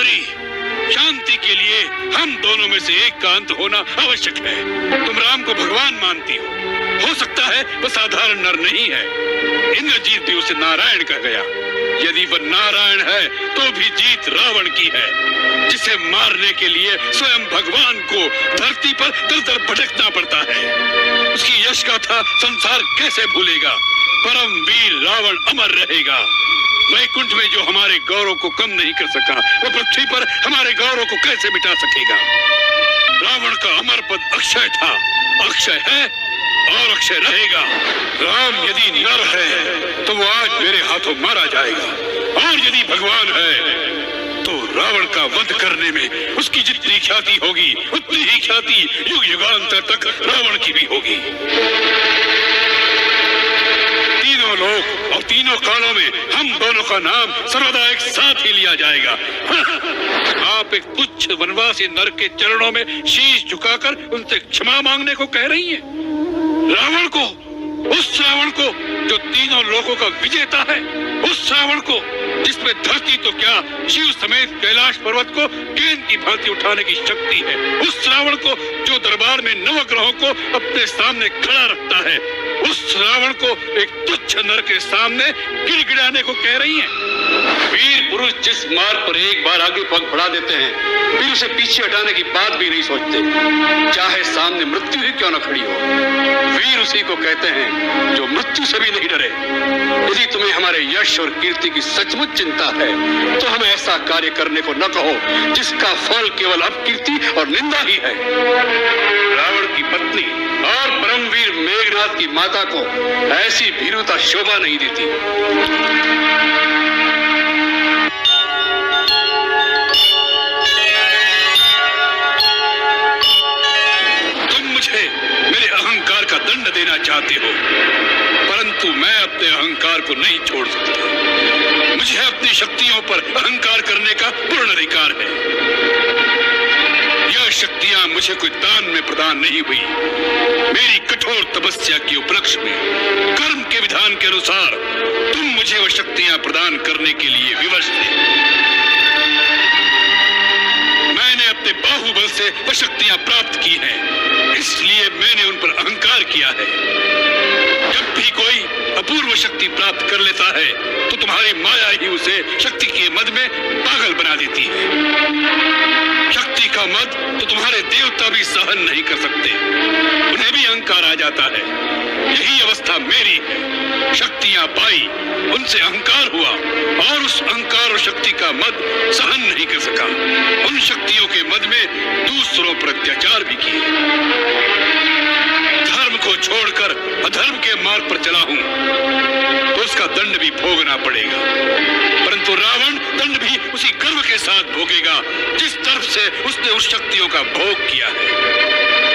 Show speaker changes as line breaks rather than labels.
सहोदरी, शांति के लिए हम दोनों में से एक का अंत होना आवश्यक है। तुम राम को भगवान मानती हो सकता है वह साधारण नर नहीं है। इंद्रजीत भी उसे नारायण कह गया। यदि वह नारायण है तो भी जीत रावण की है, जिसे मारने के लिए स्वयं भगवान को धरती पर दर दर भटकना पड़ता है। उसकी यश गाथा संसार कैसे भूलेगा। परम वीर रावण अमर रहेगा। वैकुंठ में जो हमारे गौरव को कम नहीं कर सका, वह पृथ्वी पर हमारे गौरव को कैसे मिटा सकेगा। रावण का अमर पद अक्षय था, अक्षय है और अक्षय रहेगा। राम यदि नर है तो वो आज मेरे हाथों मारा जाएगा, और यदि भगवान है तो रावण का वध करने में उसकी जितनी ख्याति होगी उतनी ही ख्याति युग युगांतर तक रावण की भी होगी। तीनों लोक और तीनों कालों में हम दोनों का नाम सर्वदा एक साथ ही लिया जाएगा। आप एक तुच्छ वनवासी नर के चरणों में शीश झुकाकर उनसे क्षमा मांगने को कह रही हैं। रावण को, उस रावण को जो तीनों लोकों का विजेता है, उस रावण को जिसमें धरती तो क्या शिव समेत कैलाश पर्वत को गेंद की भांति उठाने की शक्ति है, उस रावण को जो दरबार में नवग्रहों को अपने सामने खड़ा रखता है, उस रावण को एक तुच्छ नर के सामने गिड़गिड़ाने को कह रही हैं।
वीर पुरुष जिस मार्ग पर एक बार आगे पग बढ़ा देते हैं, फिर उसे पीछे हटाने की बात भी नहीं सोचते, चाहे सामने मृत्यु ही क्यों न खड़ी हो। वीर उसी को कहते हैं जो मृत्यु से भी नहीं डरे। यदि तुम्हें हमारे यश और कीर्ति की सचमुच चिंता है तो हमें ऐसा कार्य करने को न कहो जिसका फल केवल अपकीर्ति और निंदा ही है। रावण की पत्नी और परमवीर मेघनाथ की माता को ऐसी भीरुता शोभा नहीं देती।
तुम मुझे मेरे अहंकार का दंड देना चाहते हो, परंतु मैं अपने अहंकार को नहीं छोड़ सकता। मुझे अपनी शक्तियों पर अहंकार करने का पूर्ण अधिकार है। यह शक्तियां मुझे कोई दान में प्रदान नहीं हुई। मेरी कठोर तपस्या के उपलक्ष्य में कर्म के विधान के अनुसार तुम मुझे वह शक्तियां प्रदान करने के लिए विवश थे। मैंने अपने बाहुबल से वह शक्तियां प्राप्त की हैं, इसलिए मैंने उन पर अहंकार किया है। जब भी कोई अपूर्व शक्ति प्राप्त कर लेता है तो तुम्हारी माया ही उसे शक्ति के मद में पागल बना देती है। शक्ति का मद तो तुम्हारे देवता भी सहन नहीं कर सकते, उन्हें भी अहंकार आ जाता है। यही अवस्था मेरी है। शक्तियां पाई, उनसे अहंकार हुआ और उस अहंकार और शक्ति का मद सहन नहीं कर सका। उन शक्तियों के मद में दूसरों पर अत्याचार भी किए। धर्म को छोड़कर अधर्म के मार्ग पर चला हूं तो उसका दंड भी भोगना पड़ेगा, परंतु रावण दंड भी उसी गर्व के साथ भोगेगा जिस तरफ से उसने उस शक्तियों का भोग किया है।